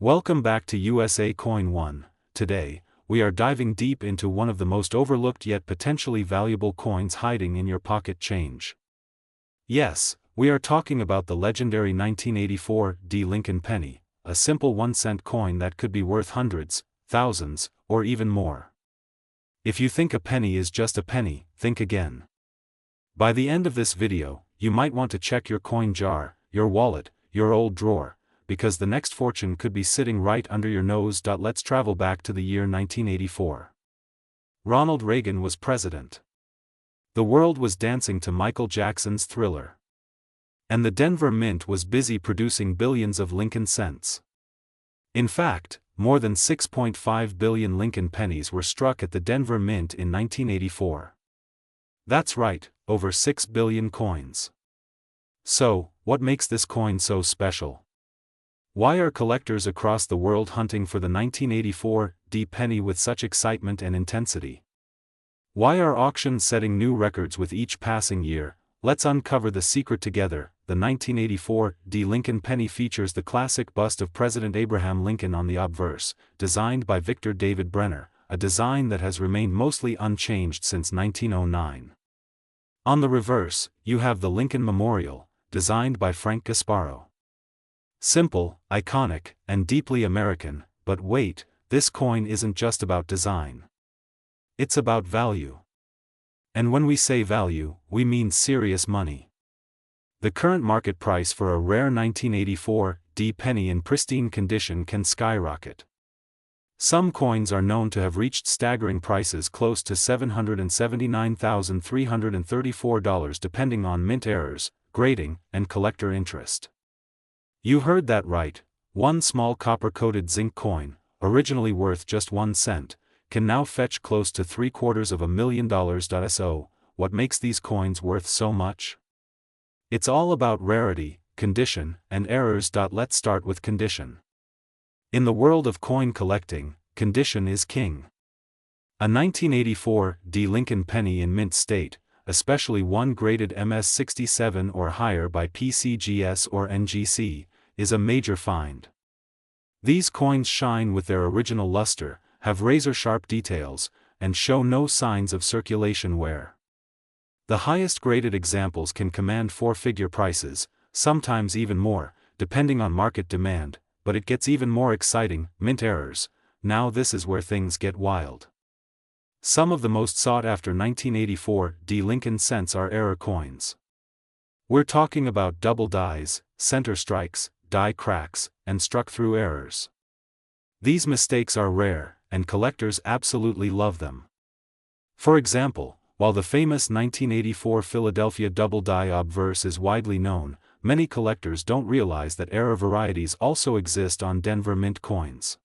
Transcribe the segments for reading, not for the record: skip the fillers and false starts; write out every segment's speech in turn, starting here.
Welcome back to USA Coin 1. Today, we are diving deep into one of the most overlooked yet potentially valuable coins hiding in your pocket change. Yes, we are talking about the legendary 1984 D. Lincoln penny, a simple 1-cent coin that could be worth hundreds, thousands, or even more. If you think a penny is just a penny, think again. By the end of this video, you might want to check your coin jar, your wallet, your old drawer, because the next fortune could be sitting right under your nose. Let's travel back to the year 1984. Ronald Reagan was president. The world was dancing to Michael Jackson's Thriller. And the Denver Mint was busy producing billions of Lincoln cents. In fact, more than 6.5 billion Lincoln pennies were struck at the Denver Mint in 1984. That's right, over 6 billion coins. So, what makes this coin so special? Why are collectors across the world hunting for the 1984 D penny with such excitement and intensity? Why are auctions setting new records with each passing year? Let's uncover the secret together. The 1984 D Lincoln penny features the classic bust of President Abraham Lincoln on the obverse, designed by Victor David Brenner, a design that has remained mostly unchanged since 1909. On the reverse, you have the Lincoln Memorial, designed by Frank Gasparo. Simple, iconic, and deeply American, but wait, this coin isn't just about design. It's about value. And when we say value, we mean serious money. The current market price for a rare 1984 D penny in pristine condition can skyrocket. Some coins are known to have reached staggering prices close to $779,334 depending on mint errors, grading, and collector interest. You heard that right, one small copper-coated zinc coin, originally worth just 1 cent, can now fetch close to $750,000. So, what makes these coins worth so much? It's all about rarity, condition, and errors. Let's start with condition. In the world of coin collecting, condition is king. A 1984 D Lincoln penny in mint state, especially one graded MS67 or higher by PCGS or NGC, is a major find. These coins shine with their original luster, have razor-sharp details, and show no signs of circulation wear. The highest graded examples can command 4-figure prices, sometimes even more, depending on market demand, but it gets even more exciting: mint errors. Now this is where things get wild. Some of the most sought-after 1984 D Lincoln cents are error coins. We're talking about double dies, center strikes, die cracks, and struck-through errors. These mistakes are rare, and collectors absolutely love them. For example, while the famous 1984 Philadelphia double die obverse is widely known, many collectors don't realize that error varieties also exist on Denver Mint coins.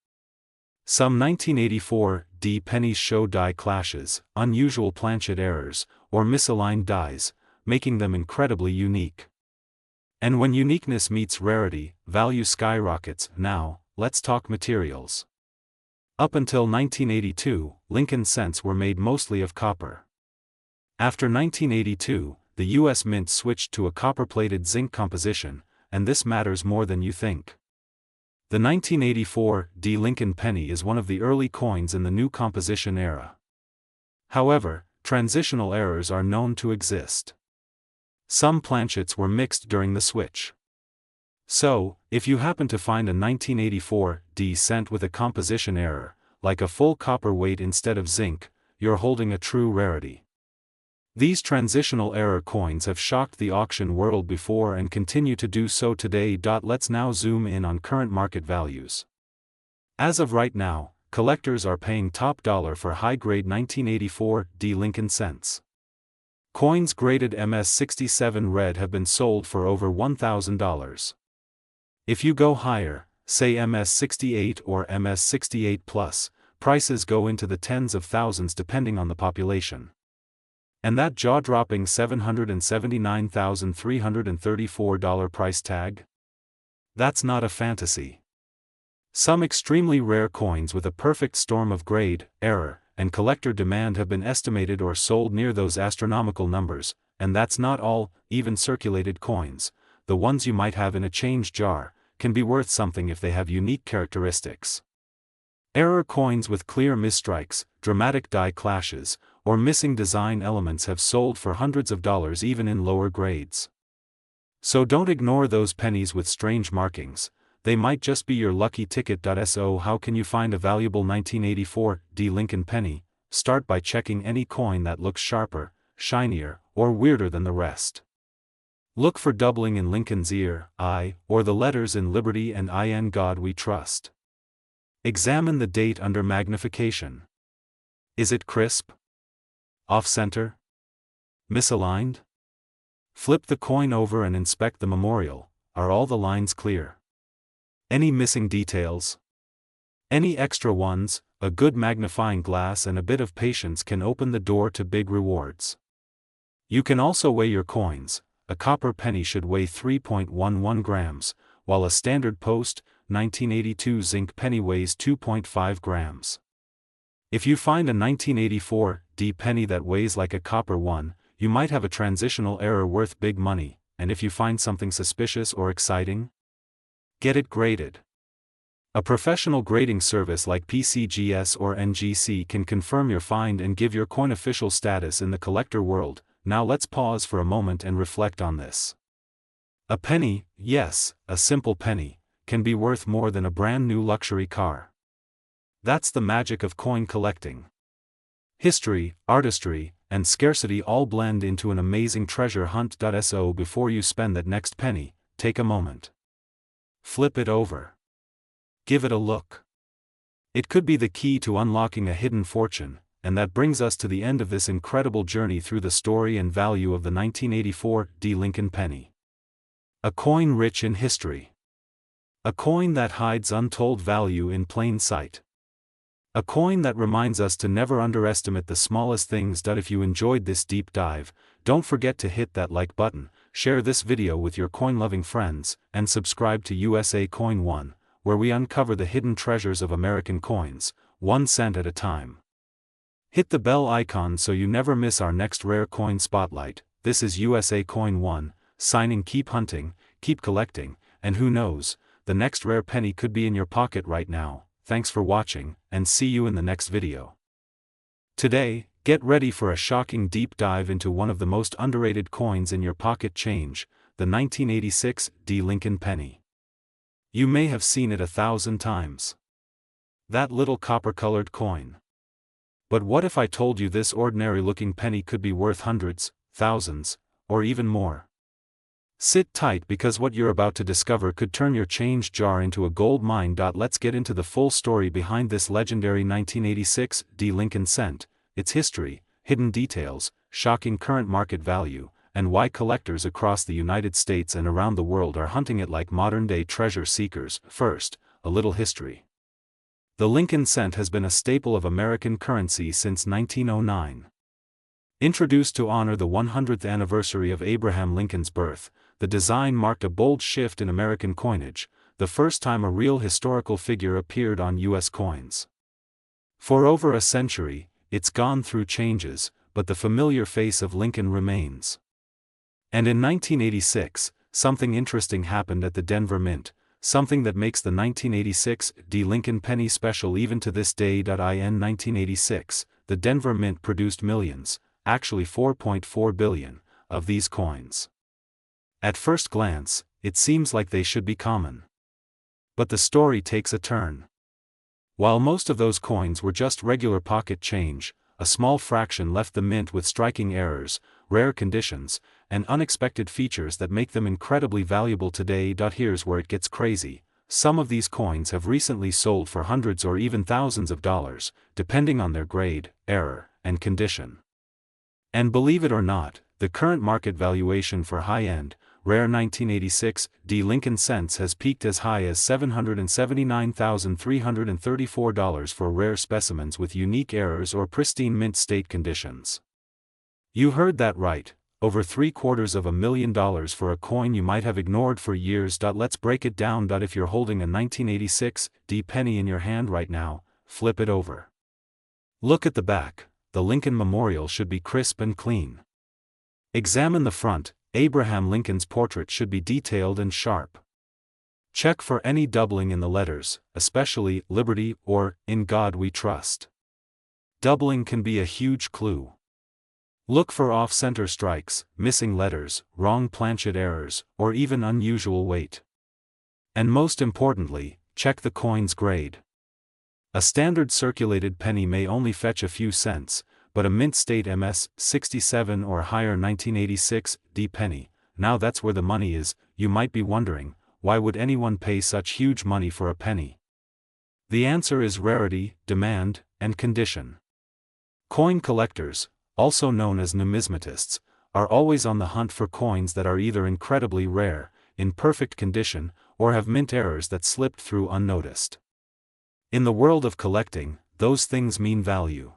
Some 1984 D pennies show die clashes, unusual planchet errors, or misaligned dies, making them incredibly unique. And when uniqueness meets rarity, value skyrockets. Now, let's talk materials. Up until 1982, Lincoln cents were made mostly of copper. After 1982, the U.S. Mint switched to a copper-plated zinc composition, and this matters more than you think. The 1984 D Lincoln penny is one of the early coins in the new composition era. However, transitional errors are known to exist. Some planchets were mixed during the switch. So, if you happen to find a 1984 D cent with a composition error, like a full copper weight instead of zinc, you're holding a true rarity. These transitional error coins have shocked the auction world before and continue to do so today. Let's now zoom in on current market values. As of right now, collectors are paying top dollar for high-grade 1984 D Lincoln cents. Coins graded MS67 red have been sold for over $1,000. If you go higher, say MS68 or MS68 plus, prices go into the tens of thousands depending on the population. And that jaw-dropping $779,334 price tag? That's not a fantasy. Some extremely rare coins with a perfect storm of grade, error, and collector demand have been estimated or sold near those astronomical numbers, and that's not all. Even circulated coins, the ones you might have in a change jar, can be worth something if they have unique characteristics. Error coins with clear misstrikes, dramatic die clashes, or missing design elements have sold for hundreds of dollars even in lower grades. So don't ignore those pennies with strange markings, they might just be your lucky ticket. So how can you find a valuable 1984 D Lincoln penny? Start by checking any coin that looks sharper, shinier, or weirder than the rest. Look for doubling in Lincoln's ear, I, or the letters in Liberty and In God We Trust. Examine the date under magnification. Is it crisp? Off-center? Misaligned? Flip the coin over and inspect the memorial. Are all the lines clear? Any missing details? Any extra ones? A good magnifying glass and a bit of patience can open the door to big rewards. You can also weigh your coins. A copper penny should weigh 3.11 grams, while a standard post, 1982 zinc penny weighs 2.5 grams. If you find a 1984 D penny that weighs like a copper one, you might have a transitional error worth big money, and if you find something suspicious or exciting, get it graded. A professional grading service like PCGS or NGC can confirm your find and give your coin official status in the collector world. Now let's pause for a moment and reflect on this. A penny, yes, a simple penny, can be worth more than a brand new luxury car. That's the magic of coin collecting. History, artistry, and scarcity all blend into an amazing treasure hunt. So before you spend that next penny, take a moment. Flip it over. Give it a look. It could be the key to unlocking a hidden fortune, and that brings us to the end of this incredible journey through the story and value of the 1984 D Lincoln penny. A coin rich in history. A coin that hides untold value in plain sight. A coin that reminds us to never underestimate the smallest things. If you enjoyed this deep dive, don't forget to hit that like button, share this video with your coin-loving friends, and subscribe to USA Coin 1, where we uncover the hidden treasures of American coins, 1 cent at a time. Hit the bell icon so you never miss our next rare coin spotlight. This is USA Coin 1, signing. Keep hunting, keep collecting, and who knows, the next rare penny could be in your pocket right now. Thanks for watching, and see you in the next video. Today, get ready for a shocking deep dive into one of the most underrated coins in your pocket change, the 1986 D Lincoln penny. You may have seen it 1,000 times. That little copper-colored coin. But what if I told you this ordinary-looking penny could be worth hundreds, thousands, or even more? Sit tight because what you're about to discover could turn your change jar into a gold mine. Let's get into the full story behind this legendary 1986 D Lincoln cent, its history, hidden details, shocking current market value, and why collectors across the United States and around the world are hunting it like modern-day treasure seekers. First, a little history. The Lincoln cent has been a staple of American currency since 1909. Introduced to honor the 100th anniversary of Abraham Lincoln's birth, the design marked a bold shift in American coinage, the first time a real historical figure appeared on U.S. coins. For over a century, it's gone through changes, but the familiar face of Lincoln remains. And in 1986, something interesting happened at the Denver Mint, something that makes the 1986 D Lincoln penny special even to this day. In 1986, the Denver Mint produced millions, actually 4.4 billion, of these coins. At first glance, it seems like they should be common. But the story takes a turn. While most of those coins were just regular pocket change, a small fraction left the mint with striking errors, rare conditions, and unexpected features that make them incredibly valuable today. Here's where it gets crazy. Some of these coins have recently sold for hundreds or even thousands of dollars, depending on their grade, error, and condition. And believe it or not, the current market valuation for high-end, rare 1986 D Lincoln cents has peaked as high as $779,334 for rare specimens with unique errors or pristine mint state conditions. You heard that right, over $750,000 for a coin you might have ignored for years. Let's break it down. If you're holding a 1986 D penny in your hand right now, flip it over. Look at the back. The Lincoln Memorial should be crisp and clean. Examine the front. Abraham Lincoln's portrait should be detailed and sharp. Check for any doubling in the letters, especially Liberty or In God We Trust. Doubling can be a huge clue. Look for off-center strikes, missing letters, wrong planchet errors, or even unusual weight. And most importantly, check the coin's grade. A standard circulated penny may only fetch a few cents, but a mint state MS 67 or higher 1986 D penny, now that's where the money is. You might be wondering, why would anyone pay such huge money for a penny? The answer is rarity, demand, and condition. Coin collectors, also known as numismatists, are always on the hunt for coins that are either incredibly rare, in perfect condition, or have mint errors that slipped through unnoticed. In the world of collecting, those things mean value.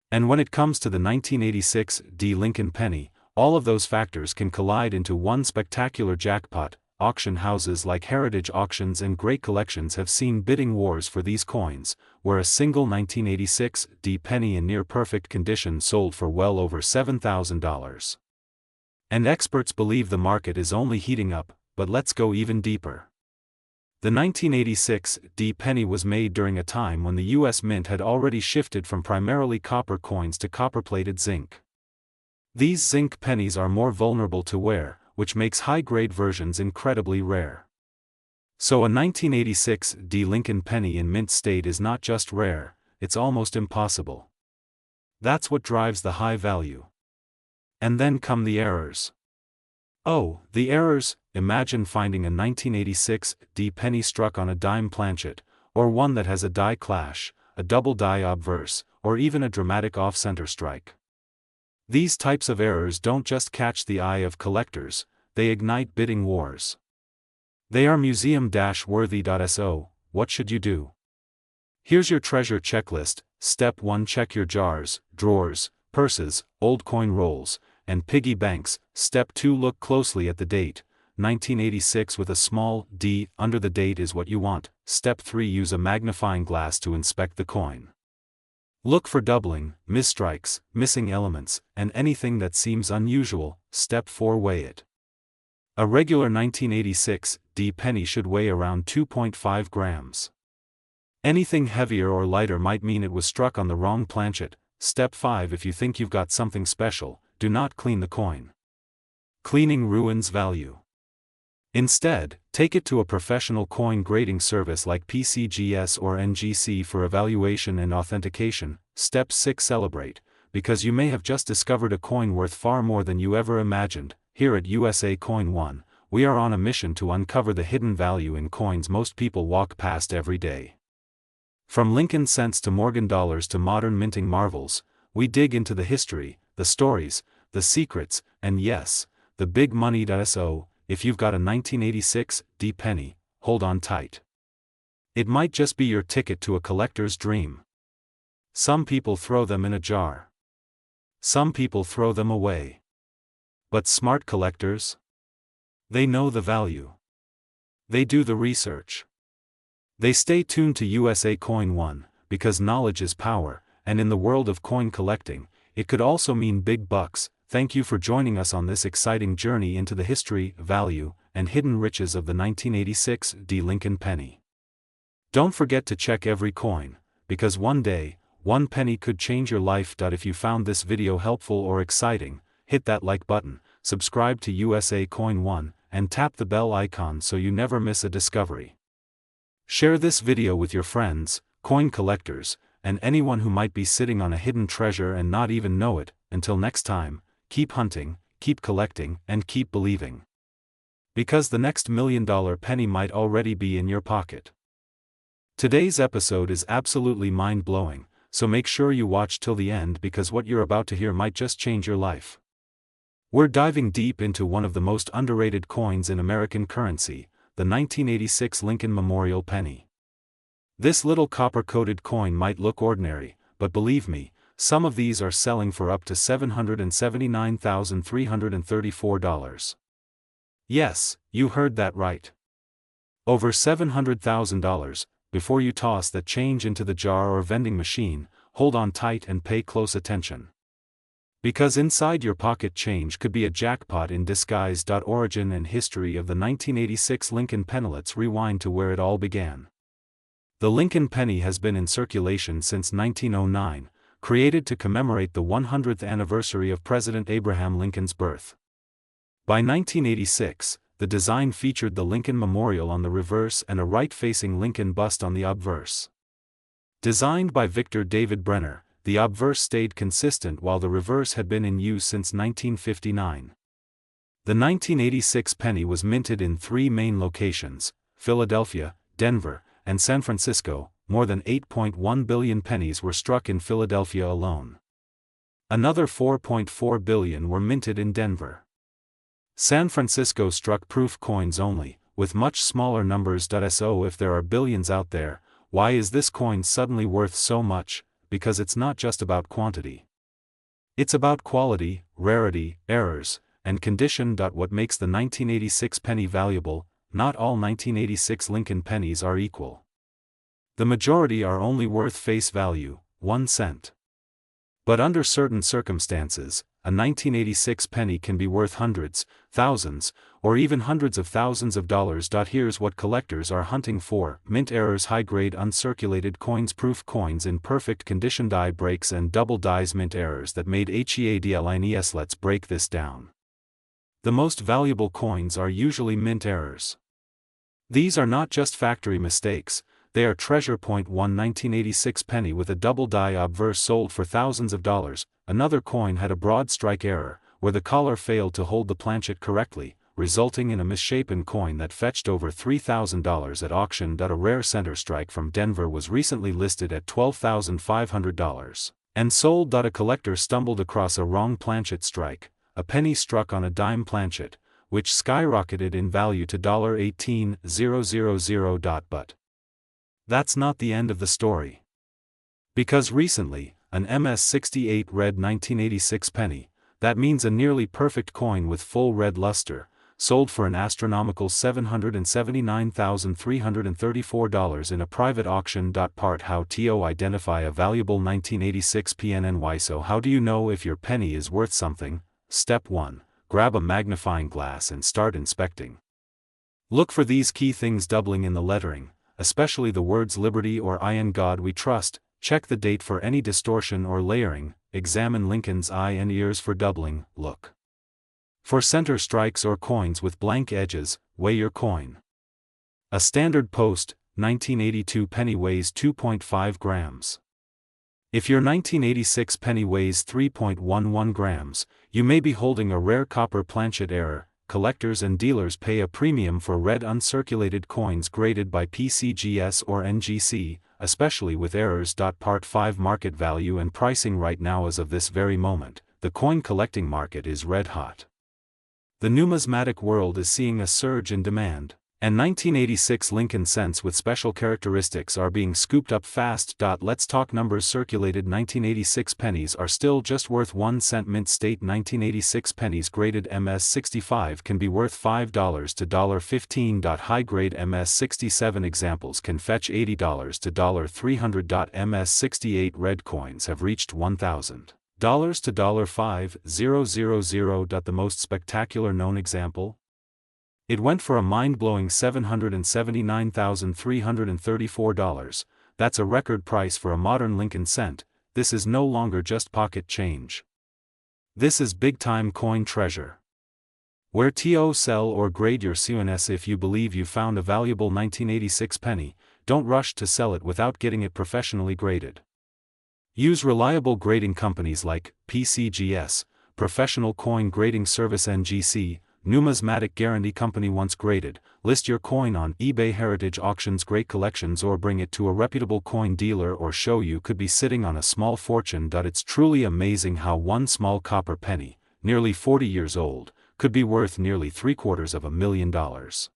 And when it comes to the 1986 D Lincoln penny, all of those factors can collide into one spectacular jackpot. Auction houses like Heritage Auctions and Great Collections have seen bidding wars for these coins, where a single 1986 D penny in near-perfect condition sold for well over $7,000. And experts believe the market is only heating up, but let's go even deeper. The 1986 D penny was made during a time when the U.S. Mint had already shifted from primarily copper coins to copper-plated zinc. These zinc pennies are more vulnerable to wear, which makes high-grade versions incredibly rare. So a 1986 D Lincoln penny in mint state is not just rare, it's almost impossible. That's what drives the high value. And then come the errors. Oh, the errors. Imagine finding a 1986 D penny struck on a dime planchet, or one that has a die clash, a double die obverse, or even a dramatic off-center strike. These types of errors don't just catch the eye of collectors, they ignite bidding wars. They are museum-worthy. So, what should you do? Here's your treasure checklist. Step 1: check your jars, drawers, purses, old coin rolls, and piggy banks. Step 2: look closely at the date. 1986 with a small d under the date is what you want. Step 3: use a magnifying glass to inspect the coin. Look for doubling, misstrikes, missing elements, and anything that seems unusual. Step 4: weigh it. A regular 1986 D penny should weigh around 2.5 grams. Anything heavier or lighter might mean it was struck on the wrong planchet. Step 5: if you think you've got something special, do not clean the coin. Cleaning ruins value. Instead, take it to a professional coin grading service like PCGS or NGC for evaluation and authentication. Step 6: celebrate, because you may have just discovered a coin worth far more than you ever imagined. Here at USA Coin One, we are on a mission to uncover the hidden value in coins most people walk past every day. From Lincoln cents to Morgan dollars to modern minting marvels, we dig into the history, the stories, the secrets, and yes, the big money. So, if you've got a 1986 D penny, hold on tight. It might just be your ticket to a collector's dream. Some people throw them in a jar. Some people throw them away. But smart collectors? They know the value. They do the research. They stay tuned to USA Coin One, because knowledge is power, and in the world of coin collecting, it could also mean big bucks. Thank you for joining us on this exciting journey into the history, value, and hidden riches of the 1986 D Lincoln penny. Don't forget to check every coin, because one day, one penny could change your life. If you found this video helpful or exciting, hit that like button, subscribe to USA Coin One, and tap the bell icon so you never miss a discovery. Share this video with your friends, coin collectors, and anyone who might be sitting on a hidden treasure and not even know it. Until next time, keep hunting, keep collecting, and keep believing. Because the next $1 million penny might already be in your pocket. Today's episode is absolutely mind-blowing, so make sure you watch till the end because what you're about to hear might just change your life. We're diving deep into one of the most underrated coins in American currency, the 1986 Lincoln Memorial Penny. This little copper-coated coin might look ordinary, but believe me, some of these are selling for up to $779,334. Yes, you heard that right. Over $700,000. Before you toss that change into the jar or vending machine, hold on tight and pay close attention. Because inside your pocket change could be a jackpot in disguise. Origin and history of the 1986 Lincoln penny. Let's rewind to where it all began. The Lincoln penny has been in circulation since 1909, created to commemorate the 100th anniversary of President Abraham Lincoln's birth. By 1986, the design featured the Lincoln Memorial on the reverse and a right-facing Lincoln bust on the obverse. Designed by Victor David Brenner, the obverse stayed consistent while the reverse had been in use since 1959. The 1986 penny was minted in 3 main locations: Philadelphia, Denver, and San Francisco. More than 8.1 billion pennies were struck in Philadelphia alone. Another 4.4 billion were minted in Denver. San Francisco struck proof coins only, with much smaller numbers. So if there are billions out there, why is this coin suddenly worth so much? Because it's not just about quantity. It's about quality, rarity, errors, and condition. What makes the 1986 penny valuable? Not all 1986 Lincoln pennies are equal. The majority are only worth face value, 1 cent. But under certain circumstances, a 1986 penny can be worth hundreds, thousands, or even hundreds of thousands of dollars. Here's what collectors are hunting for: mint errors, high-grade uncirculated coins, proof coins in perfect condition, die breaks and double dies, mint errors that made headlines. Let's break this down. The most valuable coins are usually mint errors. These are not just factory mistakes, they are treasure. Point 1: 1986 penny with a double die obverse sold for thousands of dollars. Another coin had a broad strike error, where the collar failed to hold the planchet correctly, resulting in a misshapen coin that fetched over $3,000 at auction. A rare center strike from Denver was recently listed at $12,500 and sold. A collector stumbled across a wrong planchet strike, a penny struck on a dime planchet, which skyrocketed in value to $18,000. But that's not the end of the story. Because recently, an MS-68 red 1986 penny, that means a nearly perfect coin with full red luster, sold for an astronomical $779,334 in a private auction. Part: how to identify a valuable 1986 PNY. So how do you know if your penny is worth something? Step 1. Grab a magnifying glass and start inspecting. Look for these key things: doubling in the lettering, especially the words Liberty or I in God We Trust. Check the date for any distortion or layering. Examine Lincoln's eye and ears for doubling. Look for center strikes or coins with blank edges. Weigh your coin. A standard post 1982 penny weighs 2.5 grams. If your 1986 penny weighs 3.11 grams, you may be holding a rare copper planchet error. Collectors and dealers pay a premium for red uncirculated coins graded by PCGS or NGC, especially with errors. Part 5: market value and pricing. Right now, as of this very moment, the coin collecting market is red hot. The numismatic world is seeing a surge in demand, and 1986 Lincoln cents with special characteristics are being scooped up fast. Let's talk numbers. Circulated 1986 pennies are still just worth 1 cent. Mint state 1986 pennies graded MS-65 can be worth $5 to $15. High-grade MS-67 examples can fetch $80 to $300. MS-68 red coins have reached $1,000 to $5,000. The most spectacular known example? It went for a mind-blowing $779,334. That's a record price for a modern Lincoln cent. This is no longer just pocket change. This is big-time coin treasure. Where to sell or grade your coins? If you believe you found a valuable 1986 penny, don't rush to sell it without getting it professionally graded. Use reliable grading companies like PCGS, Professional Coin Grading Service, NGC, Numismatic Guarantee Company. Once graded, list your coin on eBay, Heritage Auctions, Great Collections, or bring it to a reputable coin dealer or show. You could be sitting on a small fortune. It's truly amazing how one small copper penny, nearly 40 years old, could be worth nearly $750,000.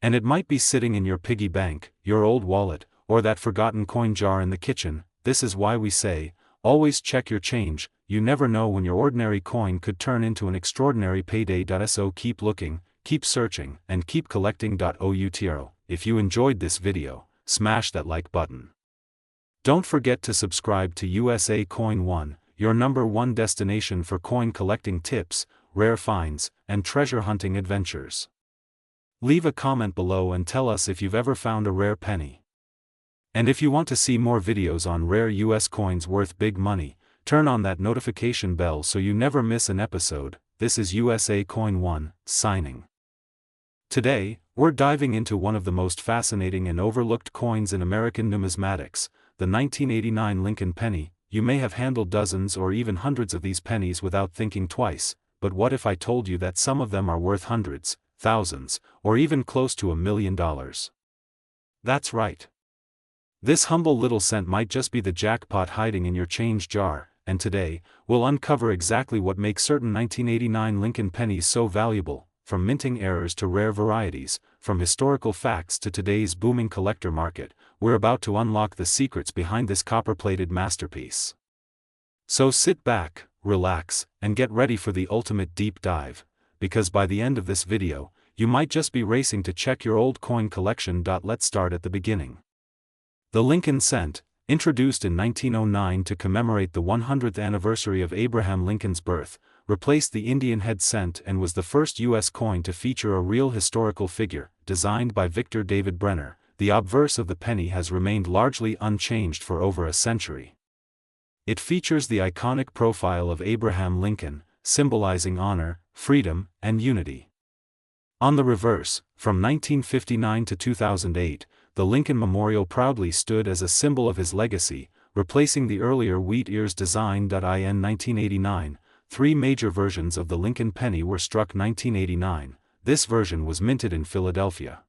And it might be sitting in your piggy bank, your old wallet, or that forgotten coin jar in the kitchen. This is why we say, always check your change. You never know when your ordinary coin could turn into an extraordinary payday. So keep looking, keep searching, and keep collecting. Outro. If you enjoyed this video, smash that like button. Don't forget to subscribe to USA Coin 1, your #1 destination for coin collecting tips, rare finds, and treasure hunting adventures. Leave a comment below and tell us if you've ever found a rare penny. And if you want to see more videos on rare US coins worth big money, turn on that notification bell so you never miss an episode. This is USA Coin 1, signing. Today, we're diving into one of the most fascinating and overlooked coins in American numismatics, the 1989 Lincoln penny. You may have handled dozens or even hundreds of these pennies without thinking twice, but what if I told you that some of them are worth hundreds, thousands, or even close to $1 million? That's right. This humble little cent might just be the jackpot hiding in your change jar, and today, we'll uncover exactly what makes certain 1989 Lincoln pennies so valuable, from minting errors to rare varieties, from historical facts to today's booming collector market. We're about to unlock the secrets behind this copper-plated masterpiece. So sit back, relax, and get ready for the ultimate deep dive, because by the end of this video, you might just be racing to check your old coin collection. Let's start at the beginning. The Lincoln cent, introduced in 1909 to commemorate the 100th anniversary of Abraham Lincoln's birth, replaced the Indian head cent and was the first U.S. coin to feature a real historical figure, designed by Victor David Brenner. The obverse of the penny has remained largely unchanged for over a century. It features the iconic profile of Abraham Lincoln, symbolizing honor, freedom, and unity. On the reverse, from 1959 to 2008, the Lincoln Memorial proudly stood as a symbol of his legacy, replacing the earlier wheat ears design. In 1989, three major versions of the Lincoln penny were struck. 1989, this version was minted in Philadelphia.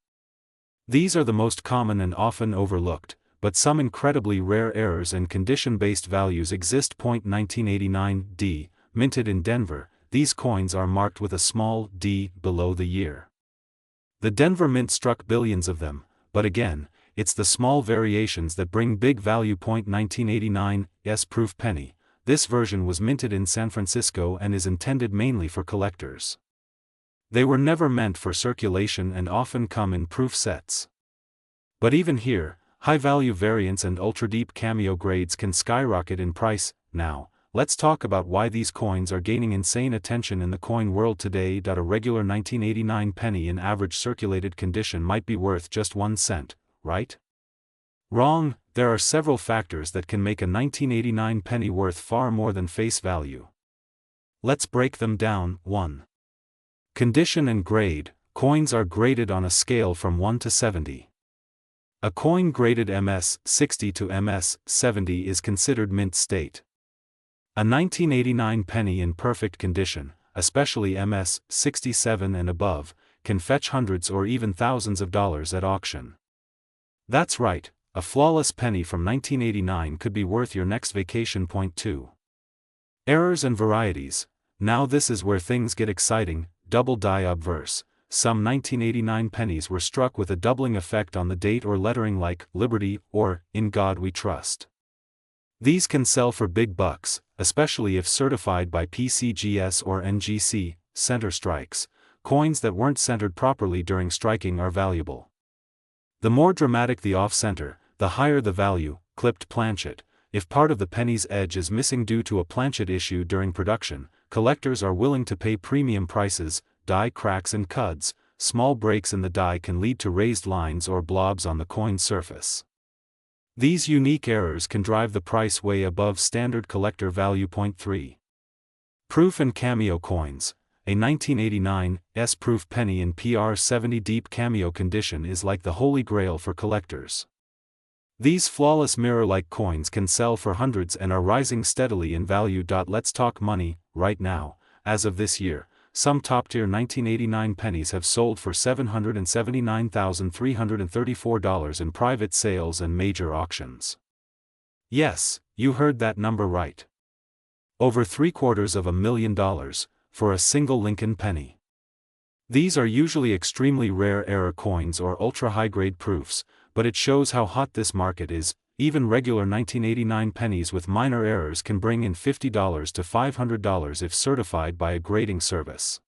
These are the most common and often overlooked, but some incredibly rare errors and condition-based values exist. 1989 D, minted in Denver, these coins are marked with a small d below the year. The Denver Mint struck billions of them, but again, it's the small variations that bring big value. 1989 S-proof penny, this version was minted in San Francisco and is intended mainly for collectors. They were never meant for circulation and often come in proof sets. But even here, high-value variants and ultra-deep cameo grades can skyrocket in price. Now, let's talk about why these coins are gaining insane attention in the coin world today. A regular 1989 penny in average circulated condition might be worth just 1 cent, right? Wrong. There are several factors that can make a 1989 penny worth far more than face value. Let's break them down. 1. Condition and grade. Coins are graded on a scale from 1 to 70. A coin graded MS 60 to MS 70 is considered mint state. A 1989 penny in perfect condition, especially MS 67 and above, can fetch hundreds or even thousands of dollars at auction. That's right, a flawless penny from 1989 could be worth your next vacation. 2. Errors and varieties. Now this is where things get exciting. Double die obverse. Some 1989 pennies were struck with a doubling effect on the date or lettering, like Liberty or In God We Trust. These can sell for big bucks, especially if certified by PCGS or NGC, center strikes. Coins that weren't centered properly during striking are valuable. The more dramatic the off-center, the higher the value. Clipped planchet. If part of the penny's edge is missing due to a planchet issue during production, collectors are willing to pay premium prices. Die cracks and cuds. Small breaks in the die can lead to raised lines or blobs on the coin surface. These unique errors can drive the price way above standard collector value. 3. Proof and cameo coins. A 1989 S-proof penny in PR70 deep cameo condition is like the holy grail for collectors. These flawless mirror-like coins can sell for hundreds and are rising steadily in value. Let's talk money. Right now, as of this year, some top-tier 1989 pennies have sold for $779,334 in private sales and major auctions. Yes, you heard that number right. Over $750,000 for a single Lincoln penny. These are usually extremely rare error coins or ultra-high-grade proofs, but it shows how hot this market is. Even regular 1989 pennies with minor errors can bring in $50 to $500 if certified by a grading service.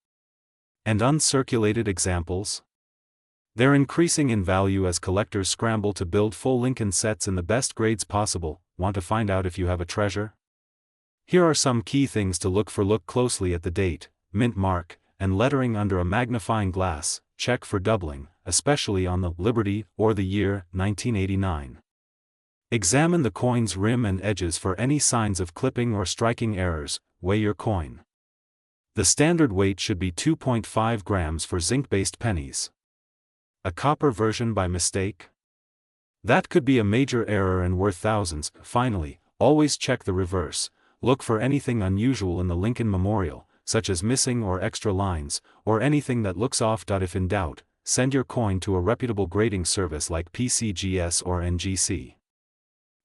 And uncirculated examples? They're increasing in value as collectors scramble to build full Lincoln sets in the best grades possible. Want to find out if you have a treasure? Here are some key things to look for. Look closely at the date, mint mark, and lettering under a magnifying glass. Check for doubling, especially on the Liberty or the year 1989. Examine the coin's rim and edges for any signs of clipping or striking errors. Weigh your coin. The standard weight should be 2.5 grams for zinc-based pennies. A copper version by mistake? That could be a major error and worth thousands. Finally, always check the reverse. Look for anything unusual in the Lincoln Memorial, such as missing or extra lines, or anything that looks off. If in doubt, send your coin to a reputable grading service like PCGS or NGC.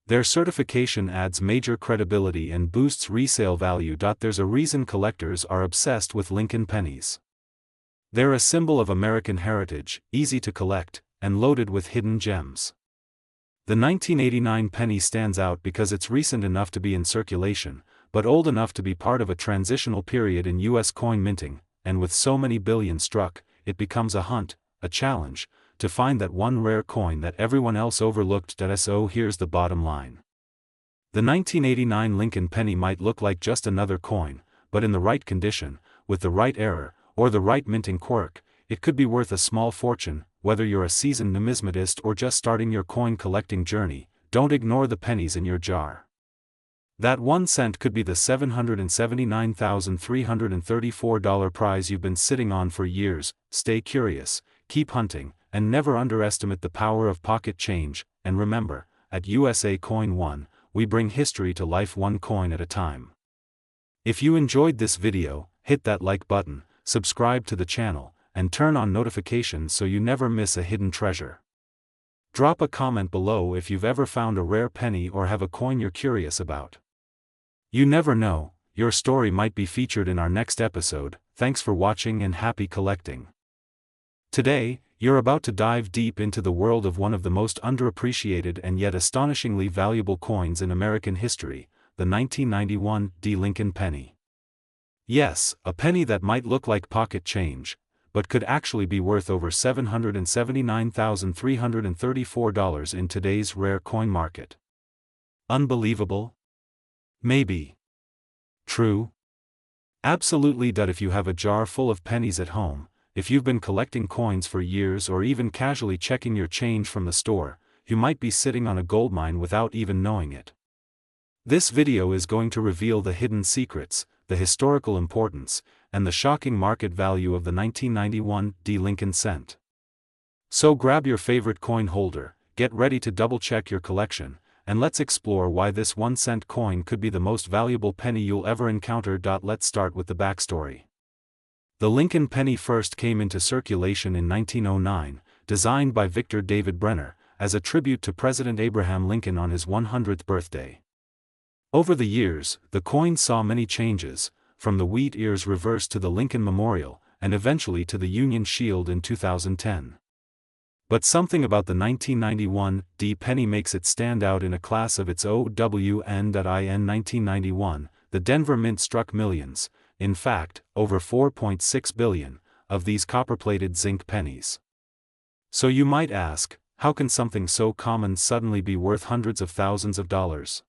Their certification adds major credibility and boosts resale value. There's a reason collectors are obsessed with Lincoln pennies. They're a symbol of American heritage, easy to collect, and loaded with hidden gems. The 1989 penny stands out because it's recent enough to be in circulation, but old enough to be part of a transitional period in U.S. coin minting, and with so many billions struck, it becomes a hunt, a challenge, to find that one rare coin that everyone else overlooked. So here's the bottom line. The 1989 Lincoln penny might look like just another coin, but in the right condition, with the right error, or the right minting quirk, it could be worth a small fortune. Whether you're a seasoned numismatist or just starting your coin collecting journey, don't ignore the pennies in your jar. That 1 cent could be the $779,334 prize you've been sitting on for years. Stay curious, keep hunting, and never underestimate the power of pocket change. And remember, at USA Coin One, we bring history to life one coin at a time. If you enjoyed this video, hit that like button, subscribe to the channel, and turn on notifications so you never miss a hidden treasure. Drop a comment below if you've ever found a rare penny or have a coin you're curious about. You never know, your story might be featured in our next episode. Thanks for watching and happy collecting. Today, you're about to dive deep into the world of one of the most underappreciated and yet astonishingly valuable coins in American history, the 1991 Lincoln penny. Yes, a penny that might look like pocket change, but could actually be worth over $779,334 in today's rare coin market. Unbelievable? Maybe. True? Absolutely. If you have a jar full of pennies at home, if you've been collecting coins for years or even casually checking your change from the store, you might be sitting on a goldmine without even knowing it. This video is going to reveal the hidden secrets, the historical importance, and the shocking market value of the 1991 Lincoln cent. So grab your favorite coin holder, get ready to double-check your collection, and let's explore why this 1 cent coin could be the most valuable penny you'll ever encounter. Let's start with the backstory. The Lincoln penny first came into circulation in 1909, designed by Victor David Brenner, as a tribute to President Abraham Lincoln on his 100th birthday. Over the years, the coin saw many changes, from the wheat ears reverse to the Lincoln Memorial, and eventually to the Union Shield in 2010. But something about the 1991 penny makes it stand out in a class of its own. In 1991, the Denver Mint struck millions, in fact, over 4.6 billion, of these copper-plated zinc pennies. So you might ask, how can something so common suddenly be worth hundreds of thousands of dollars?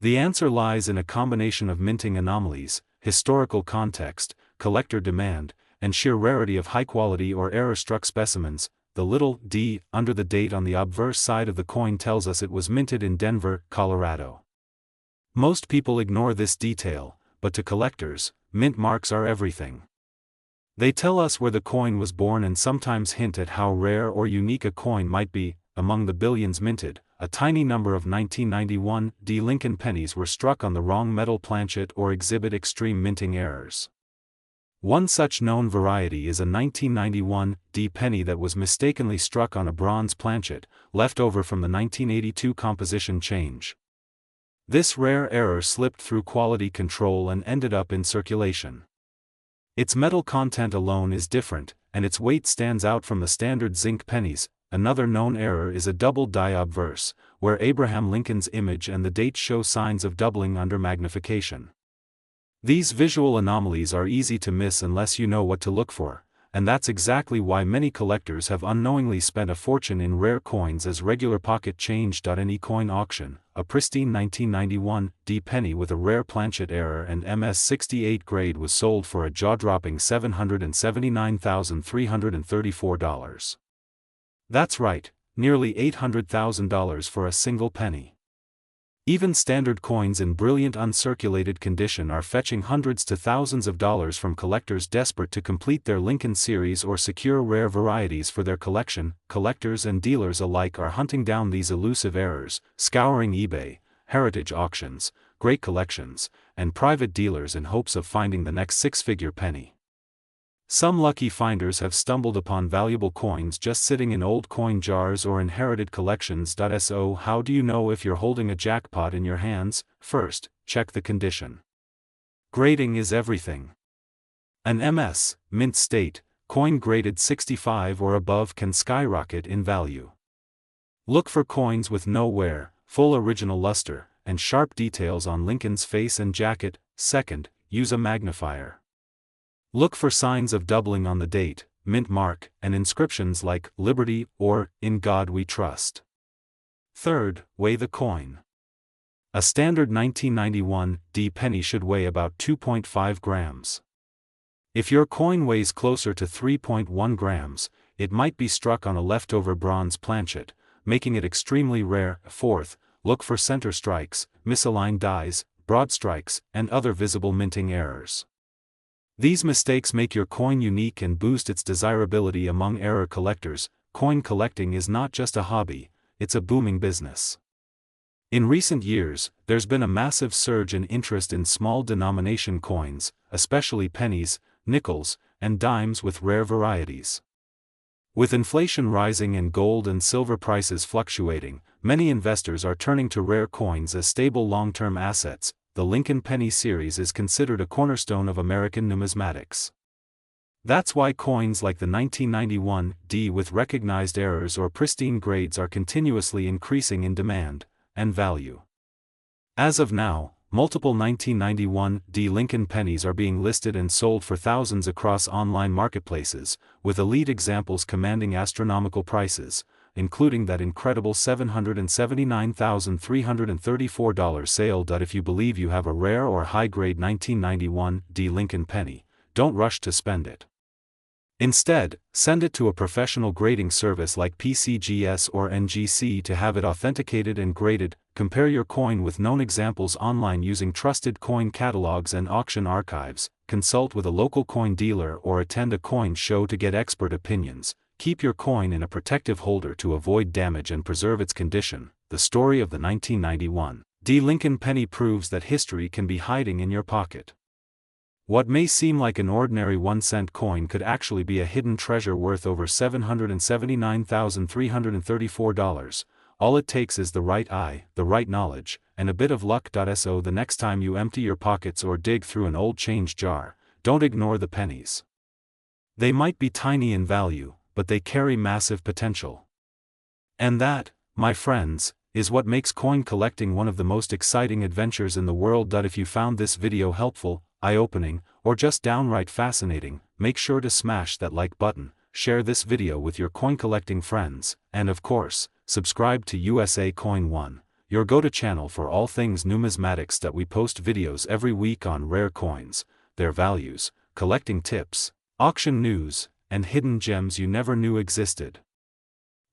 The answer lies in a combination of minting anomalies, historical context, collector demand, and sheer rarity of high-quality or error-struck specimens. The little d under the date on the obverse side of the coin tells us it was minted in Denver, Colorado. Most people ignore this detail, but to collectors, mint marks are everything. They tell us where the coin was born and sometimes hint at how rare or unique a coin might be. Among the billions minted, a tiny number of 1991 Lincoln pennies were struck on the wrong metal planchet or exhibit extreme minting errors. One such known variety is a 1991 penny that was mistakenly struck on a bronze planchet, left over from the 1982 composition change. This rare error slipped through quality control and ended up in circulation. Its metal content alone is different, and its weight stands out from the standard zinc pennies. Another known error is a double die obverse, where Abraham Lincoln's image and the date show signs of doubling under magnification. These visual anomalies are easy to miss unless you know what to look for, and that's exactly why many collectors have unknowingly spent a fortune in rare coins as regular pocket change. An e-coin auction, a pristine 1991 D penny with a rare planchet error and MS-68 grade was sold for a jaw-dropping $779,334. That's right, nearly $800,000 for a single penny. Even standard coins in brilliant uncirculated condition are fetching hundreds to thousands of dollars from collectors desperate to complete their Lincoln series or secure rare varieties for their collection. Collectors and dealers alike are hunting down these elusive errors, scouring eBay, heritage auctions, great collections, and private dealers in hopes of finding the next six-figure penny. Some lucky finders have stumbled upon valuable coins just sitting in old coin jars or inherited collections. So how do you know if you're holding a jackpot in your hands? First, check the condition. Grading is everything. An MS, mint state, coin graded 65 or above can skyrocket in value. Look for coins with no wear, full original luster, and sharp details on Lincoln's face and jacket. Second, use a magnifier. Look for signs of doubling on the date, mint mark, and inscriptions like Liberty or In God We Trust. Third, weigh the coin. A standard 1991 D penny should weigh about 2.5 grams. If your coin weighs closer to 3.1 grams, it might be struck on a leftover bronze planchet, making it extremely rare. Fourth, look for center strikes, misaligned dies, broad strikes, and other visible minting errors. These mistakes make your coin unique and boost its desirability among error collectors. Coin collecting is not just a hobby, it's a booming business. In recent years, there's been a massive surge in interest in small denomination coins, especially pennies, nickels, and dimes with rare varieties. With inflation rising and gold and silver prices fluctuating, many investors are turning to rare coins as stable long-term assets. The Lincoln Penny series is considered a cornerstone of American numismatics. That's why coins like the 1991 D with recognized errors or pristine grades are continuously increasing in demand and value. As of now, multiple 1991 D Lincoln pennies are being listed and sold for thousands across online marketplaces, with elite examples commanding astronomical prices, including that incredible $779,334 sale. If you believe you have a rare or high-grade 1991 D Lincoln penny, don't rush to spend it. Instead, send it to a professional grading service like PCGS or NGC to have it authenticated and graded. Compare your coin with known examples online using trusted coin catalogs and auction archives. Consult with a local coin dealer or attend a coin show to get expert opinions. Keep your coin in a protective holder to avoid damage and preserve its condition. The story of the 1991 D Lincoln penny proves that history can be hiding in your pocket. What may seem like an ordinary 1-cent coin could actually be a hidden treasure worth over $779,334. All it takes is the right eye, the right knowledge, and a bit of luck. So the next time you empty your pockets or dig through an old change jar, don't ignore the pennies. They might be tiny in value, but they carry massive potential. And that, my friends, is what makes coin collecting one of the most exciting adventures in the world. If you found this video helpful, eye-opening, or just downright fascinating, make sure to smash that like button, share this video with your coin collecting friends, and of course, subscribe to USA Coin One, your go-to channel for all things numismatics. We post videos every week on rare coins, their values, collecting tips, auction news, and hidden gems you never knew existed.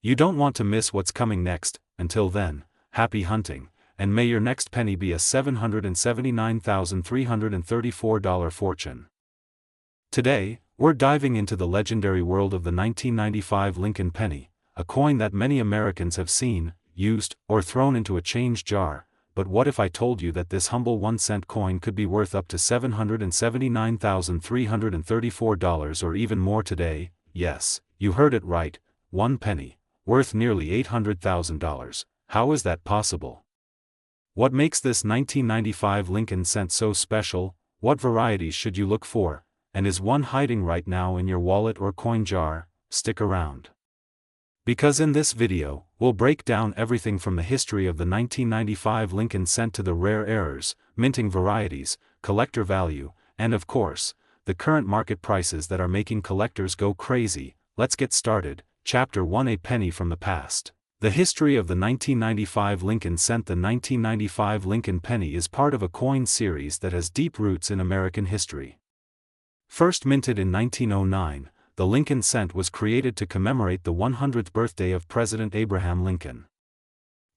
You don't want to miss what's coming next. Until then, happy hunting, and may your next penny be a $779,334 fortune. Today, we're diving into the legendary world of the 1995 Lincoln penny, a coin that many Americans have seen, used, or thrown into a change jar. But what if I told you that this humble 1-cent coin could be worth up to $779,334 or even more today? Yes, you heard it right, 1 penny, worth nearly $800,000. How is that possible? What makes this 1995 Lincoln cent so special? What varieties should you look for? And is one hiding right now in your wallet or coin jar? Stick around. Because in this video, we'll break down everything from the history of the 1995 Lincoln cent to the rare errors, minting varieties, collector value, and of course, the current market prices that are making collectors go crazy. Let's get started. Chapter 1: A Penny from the Past. The history of the 1995 Lincoln cent. The 1995 Lincoln penny is part of a coin series that has deep roots in American history. First minted in 1909, the Lincoln cent was created to commemorate the 100th birthday of President Abraham Lincoln.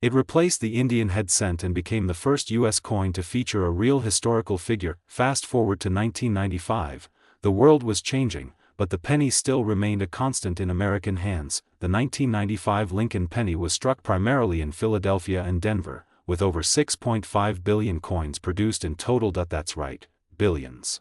It replaced the Indian head cent and became the first U.S. coin to feature a real historical figure. Fast forward to 1995, the world was changing, but the penny still remained a constant in American hands. The 1995 Lincoln penny was struck primarily in Philadelphia and Denver, with over 6.5 billion coins produced in total. That's right, billions.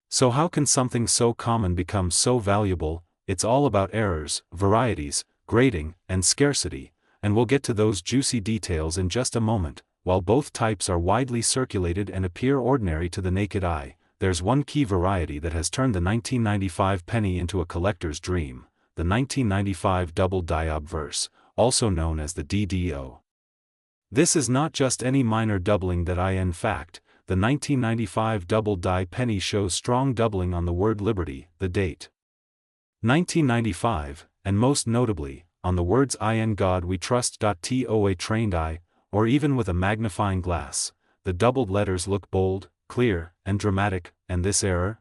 So how can something so common become so valuable? It's all about errors, varieties, grading, and scarcity, and we'll get to those juicy details in just a moment. While both types are widely circulated and appear ordinary to the naked eye, there's one key variety that has turned the 1995 penny into a collector's dream: the 1995 double die obverse, also known as the DDO. This is not just any minor doubling. In fact, the 1995 double die penny shows strong doubling on the word liberty, the date 1995, and most notably, on the words "In God We Trust." To a trained eye, or even with a magnifying glass, the doubled letters look bold, clear, and dramatic. And this error?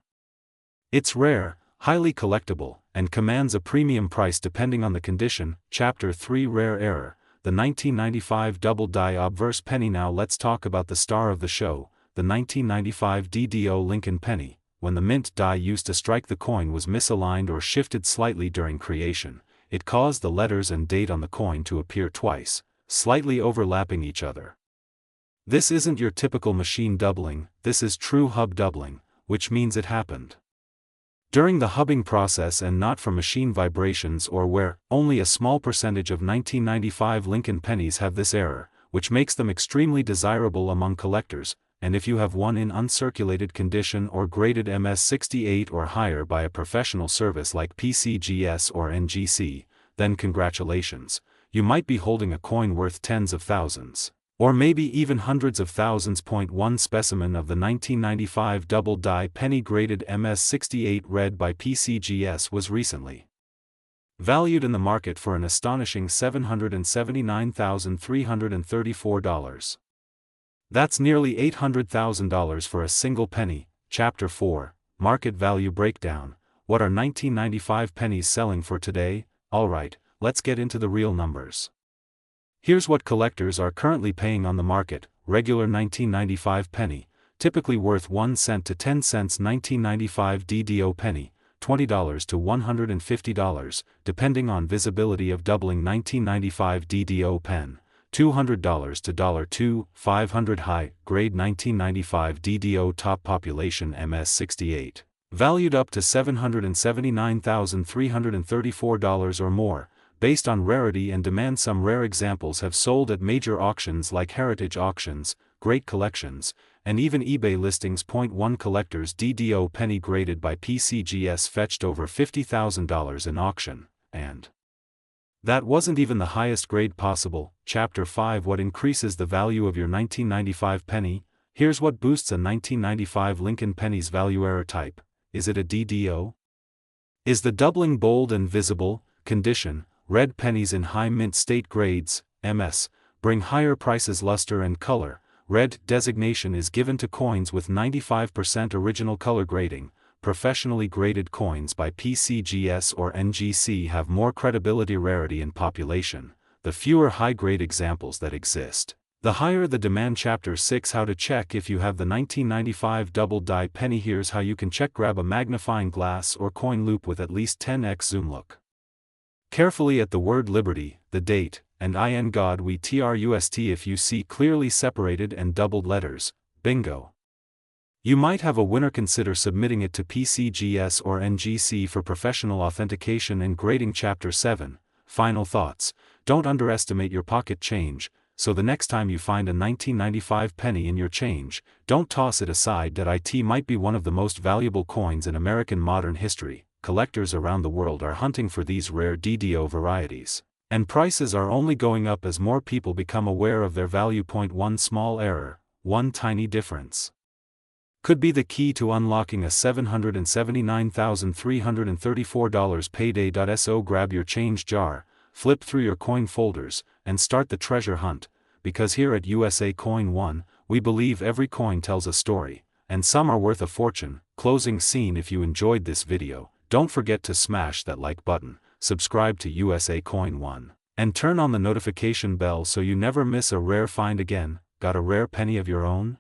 It's rare, highly collectible, and commands a premium price depending on the condition. Chapter 3: Rare Error, the 1995 double die obverse penny. Now let's talk about the star of the show, the 1995 DDO Lincoln penny. When the mint die used to strike the coin was misaligned or shifted slightly during creation, it caused the letters and date on the coin to appear twice, slightly overlapping each other. This isn't your typical machine doubling, this is true hub doubling, which means it happened during the hubbing process and not from machine vibrations or wear. Only a small percentage of 1995 Lincoln pennies have this error, which makes them extremely desirable among collectors, and if you have one in uncirculated condition or graded MS-68 or higher by a professional service like PCGS or NGC, then congratulations, you might be holding a coin worth tens of thousands, or maybe even hundreds of thousands. One specimen of the 1995 double die penny graded MS-68 read by PCGS was recently valued in the market for an astonishing $779,334. That's nearly $800,000 for a single penny. Chapter 4: Market Value Breakdown. What are 1995 pennies selling for today? Alright, let's get into the real numbers. Here's what collectors are currently paying on the market. Regular 1995 penny, typically worth 1 cent to 10 cents. 1995 DDO penny, $20 to $150, depending on visibility of doubling. 1995 DDO pen, $200 to $2, 500 high grade. 1995 DDO top population MS-68, valued up to $779,334 or more, based on rarity and demand. Some rare examples have sold at major auctions like Heritage Auctions, Great Collections, and even eBay listings. 1 Collector's DDO penny graded by PCGS fetched over $50,000 in auction, and that wasn't even the highest grade possible. Chapter 5: What increases the value of your 1995 penny? Here's what boosts a 1995 Lincoln penny's value. Error type: is it a DDO? Is the doubling bold and visible? Condition: red pennies in high mint state grades, MS, bring higher prices. Luster and color: red designation is given to coins with 95% original color grading. Professionally graded coins by PCGS or NGC have more credibility. Rarity and population: the fewer high-grade examples that exist, the higher the demand. Chapter 6: How to check if you have the 1995 double die penny. Here's how you can check. Grab a magnifying glass or coin loop with at least 10x zoom. Look carefully at the word liberty, the date, and "In God We Trust." If you see clearly separated and doubled letters, bingo. You might have a winner. Consider submitting it to PCGS or NGC for professional authentication and grading. Chapter 7: Final thoughts. Don't underestimate your pocket change, so the next time you find a 1995 penny in your change, don't toss it aside. It might be one of the most valuable coins in American modern history. Collectors around the world are hunting for these rare DDO varieties, and prices are only going up as more people become aware of their value. 1 Small error, one tiny difference could be the key to unlocking a $779,334 payday. So grab your change jar, flip through your coin folders, and start the treasure hunt, because here at USA Coin 1, we believe every coin tells a story, and some are worth a fortune. Closing scene. If you enjoyed this video, don't forget to smash that like button, subscribe to USA Coin 1, and turn on the notification bell so you never miss a rare find again. Got a rare penny of your own?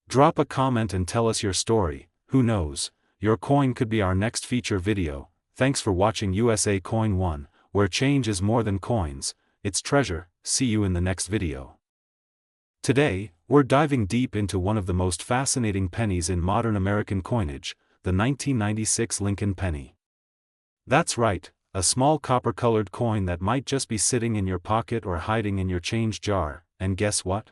Drop a comment and tell us your story. Who knows, your coin could be our next feature video. Thanks for watching USA Coin 1, where change is more than coins, it's treasure. See you in the next video. Today, we're diving deep into one of the most fascinating pennies in modern American coinage, the 1996 Lincoln penny. That's right, a small copper-colored coin that might just be sitting in your pocket or hiding in your change jar. And guess what?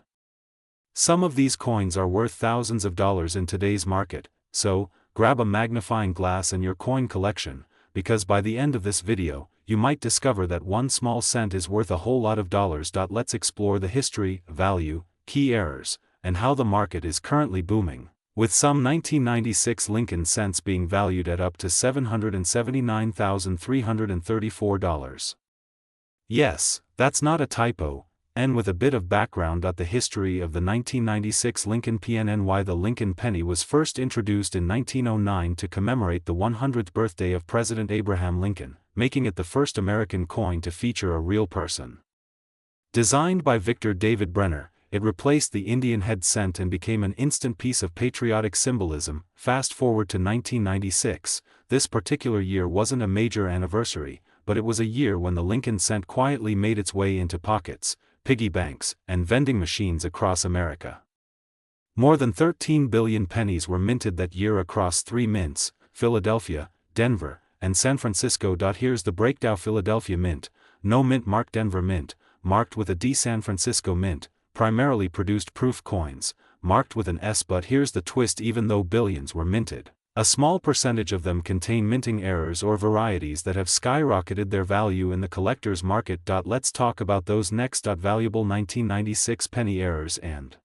Some of these coins are worth thousands of dollars in today's market, so grab a magnifying glass and your coin collection, because by the end of this video, you might discover that one small cent is worth a whole lot of dollars. Let's explore the history, value, key errors, and how the market is currently booming, with some 1996 Lincoln cents being valued at up to $779,334. Yes, that's not a typo. And with a bit of background. The history of the 1996 Lincoln PNNY. The Lincoln penny was first introduced in 1909 to commemorate the 100th birthday of President Abraham Lincoln, making it the first American coin to feature a real person. Designed by Victor David Brenner, it replaced the Indian head cent and became an instant piece of patriotic symbolism. Fast forward to 1996, this particular year wasn't a major anniversary, but it was a year when the Lincoln cent quietly made its way into pockets, piggy banks, and vending machines across America. More than 13 billion pennies were minted that year across 3 mints, Philadelphia, Denver, and San Francisco. Here's the breakdown. Philadelphia Mint, no mint marked. Denver Mint, marked with a D. San Francisco Mint, primarily produced proof coins, marked with an S. But here's the twist: even though billions were minted, a small percentage of them contain minting errors or varieties that have skyrocketed their value in the collector's market. Let's talk about those next. Valuable 1996 penny errors and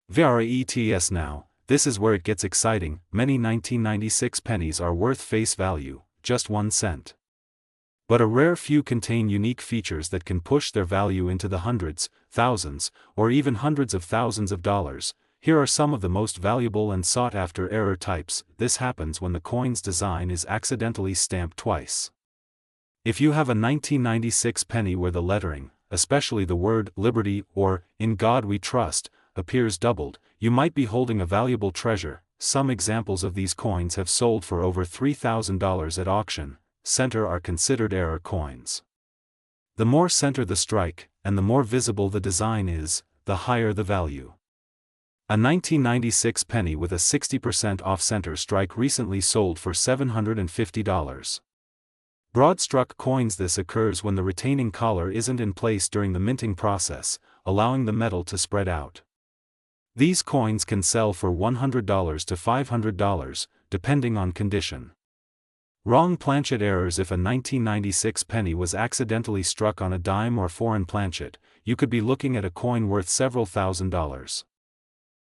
varieties. Now, this is where it gets exciting. Many 1996 pennies are worth face value, just 1 cent. But a rare few contain unique features that can push their value into the hundreds, thousands, or even hundreds of thousands of dollars. Here are some of the most valuable and sought-after error types. This happens when the coin's design is accidentally stamped twice. If you have a 1996 penny where the lettering, especially the word "Liberty" or "In God We Trust," appears doubled, you might be holding a valuable treasure. Some examples of these coins have sold for over $3,000 at auction. Center are considered error coins. The more center the strike, and the more visible the design is, the higher the value. A 1996 penny with a 60% off-center strike recently sold for $750. Broad-struck coins. This occurs when the retaining collar isn't in place during the minting process, allowing the metal to spread out. These coins can sell for $100 to $500, depending on condition. Wrong planchet errors. If a 1996 penny was accidentally struck on a dime or foreign planchet, you could be looking at a coin worth several $1,000s.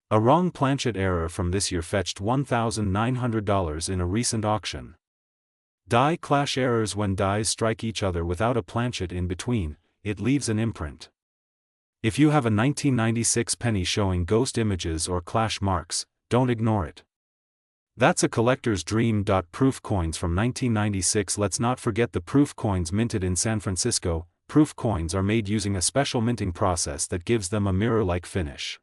A wrong planchet error from this year fetched $1,900 in a recent auction. Die clash errors. When dies strike each other without a planchet in between, it leaves an imprint. If you have a 1996 penny showing ghost images or clash marks, don't ignore it. That's a collector's dream. Proof coins from 1996. Let's not forget the proof coins minted in San Francisco. Proof coins are made using a special minting process that gives them a mirror-like finish.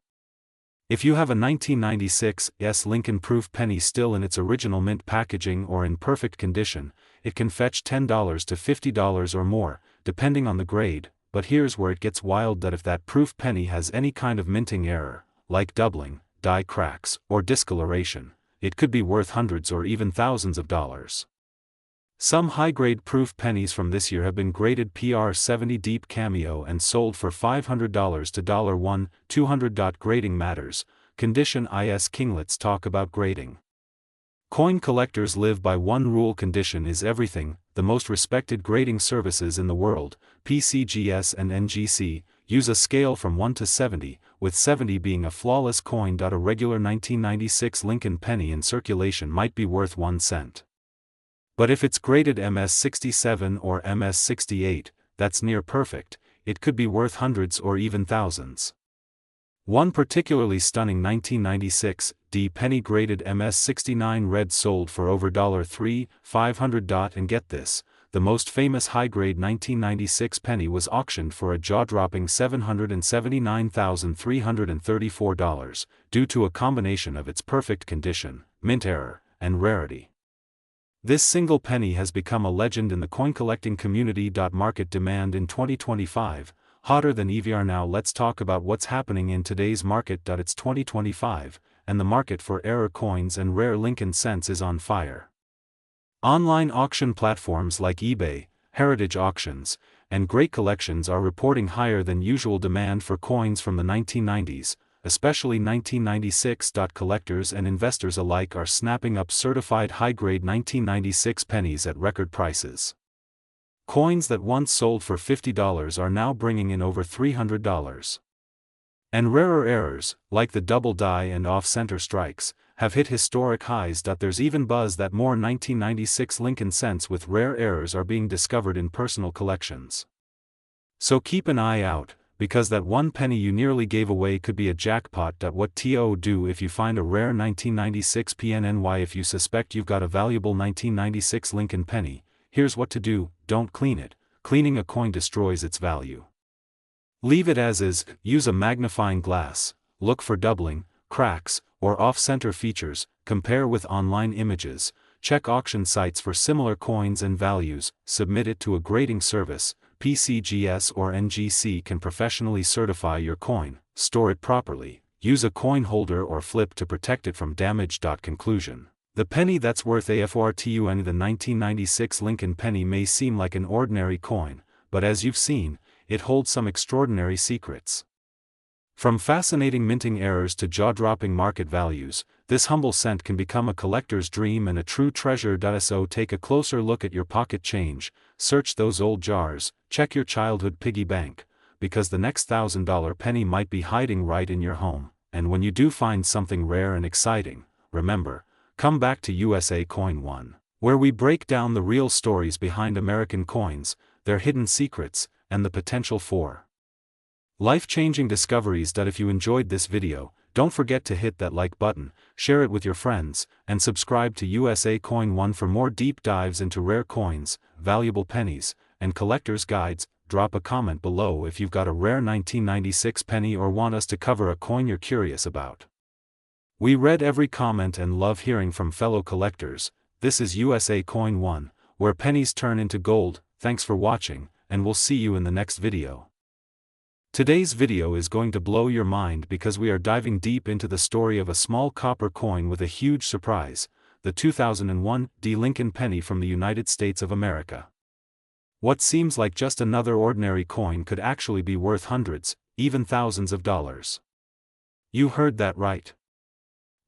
If you have a 1996 Lincoln proof penny still in its original mint packaging or in perfect condition, it can fetch $10 to $50 or more, depending on the grade. But here's where it gets wild. If that proof penny has any kind of minting error, like doubling, die cracks, or discoloration, it could be worth hundreds or even thousands of dollars. Some high-grade proof pennies from this year have been graded PR70 Deep Cameo and sold for $500 to $1,200. Grading matters. Condition is king. Let's talk about grading. Coin collectors live by one rule: condition is everything. The most respected grading services in the world, PCGS and NGC, use a scale from 1 to 70, with 70 being a flawless coin. A regular 1996 Lincoln penny in circulation might be worth 1 cent. But if it's graded MS-67 or MS-68, that's near perfect, it could be worth hundreds or even thousands. One particularly stunning 1996 D penny graded MS-69 red sold for over $3,500. And get this, the most famous high-grade 1996 penny was auctioned for a jaw-dropping $779,334, due to a combination of its perfect condition, mint error, and rarity. This single penny has become a legend in the coin-collecting community. Market demand in 2025, hotter than ever. Now let's talk about what's happening in today's market. It's 2025, and the market for error coins and rare Lincoln cents is on fire. Online auction platforms like eBay, Heritage Auctions, and Great Collections are reporting higher than usual demand for coins from the 1990s, especially 1996. Collectors and investors alike are snapping up certified high-grade 1996 pennies at record prices. Coins that once sold for $50 are now bringing in over $300. And rarer errors, like the double die and off-center strikes, have hit historic highs. There's even buzz that more 1996 Lincoln cents with rare errors are being discovered in personal collections. So keep an eye out, because that one penny you nearly gave away could be a jackpot. What to do if you find a rare 1996 PNNY? If you suspect you've got a valuable 1996 Lincoln penny, here's what to do: don't clean it. Cleaning a coin destroys its value. Leave it as is, use a magnifying glass, look for doubling, cracks, or off-center features, compare with online images, check auction sites for similar coins and values, submit it to a grading service. PCGS or NGC can professionally certify your coin, store it properly, use a coin holder or flip to protect it from damage. Conclusion: the penny that's worth AFORTUN. The 1996 Lincoln penny may seem like an ordinary coin, but as you've seen, it holds some extraordinary secrets. From fascinating minting errors to jaw-dropping market values, this humble cent can become a collector's dream and a true treasure. So take a closer look at your pocket change, search those old jars, check your childhood piggy bank, because the next $1,000 penny might be hiding right in your home. And when you do find something rare and exciting, remember, come back to USA Coin One, where we break down the real stories behind American coins, their hidden secrets, and the potential for life-changing discoveries. If you enjoyed this video, don't forget to hit that like button, share it with your friends, and subscribe to USA Coin One for more deep dives into rare coins, valuable pennies, and collector's guides. Drop a comment below if you've got a rare 1996 penny or want us to cover a coin you're curious about. We read every comment and love hearing from fellow collectors. This is USA Coin One, where pennies turn into gold. Thanks for watching, and we'll see you in the next video. Today's video is going to blow your mind because we are diving deep into the story of a small copper coin with a huge surprise, the 2001 D Lincoln penny from the United States of America. What seems like just another ordinary coin could actually be worth hundreds, even thousands of dollars. You heard that right.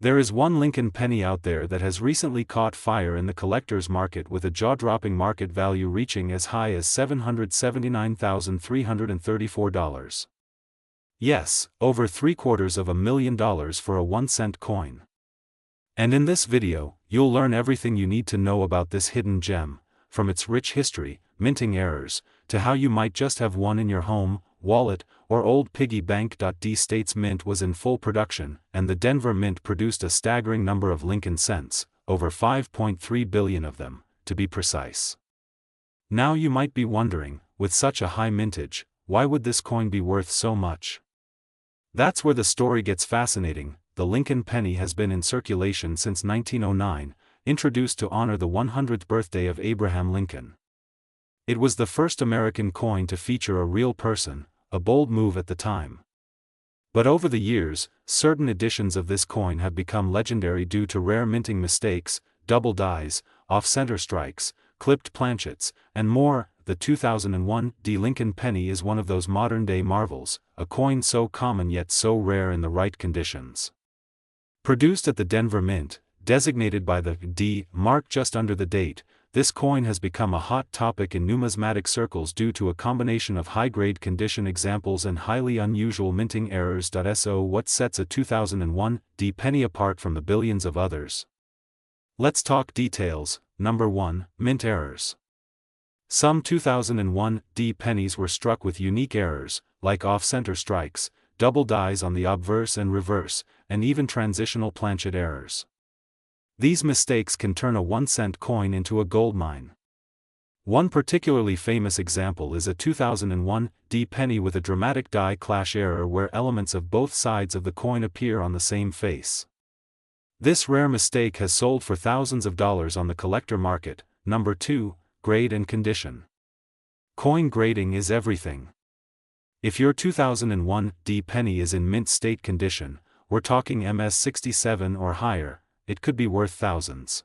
There is one Lincoln penny out there that has recently caught fire in the collector's market with a jaw-dropping market value reaching as high as $779,334. Yes, over $750,000 for a 1-cent coin. And in this video, you'll learn everything you need to know about this hidden gem, from its rich history, minting errors, to how you might just have one in your home, wallet, or old piggy bank. D State's Mint was in full production, and the Denver Mint produced a staggering number of Lincoln cents, over 5.3 billion of them, to be precise. Now you might be wondering, with such a high mintage, why would this coin be worth so much? That's where the story gets fascinating. The Lincoln penny has been in circulation since 1909, introduced to honor the 100th birthday of Abraham Lincoln. It was the first American coin to feature a real person, a bold move at the time. But over the years, certain editions of this coin have become legendary due to rare minting mistakes, double dies, off-center strikes, clipped planchets, and more. The 2001 D Lincoln penny is one of those modern-day marvels, a coin so common yet so rare in the right conditions. Produced at the Denver Mint, designated by the D mark just under the date, this coin has become a hot topic in numismatic circles due to a combination of high-grade condition examples and highly unusual minting errors. So what sets a 2001 D penny apart from the billions of others? Let's talk details. Number 1. Mint errors. Some 2001 D pennies were struck with unique errors, like off-center strikes, double dies on the obverse and reverse, and even transitional planchet errors. These mistakes can turn a 1-cent coin into a goldmine. One particularly famous example is a 2001 D penny with a dramatic die clash error where elements of both sides of the coin appear on the same face. This rare mistake has sold for thousands of dollars on the collector market. Number 2. Grade and condition. Coin grading is everything. If your 2001 D penny is in mint state condition, we're talking MS67 or higher, it could be worth thousands.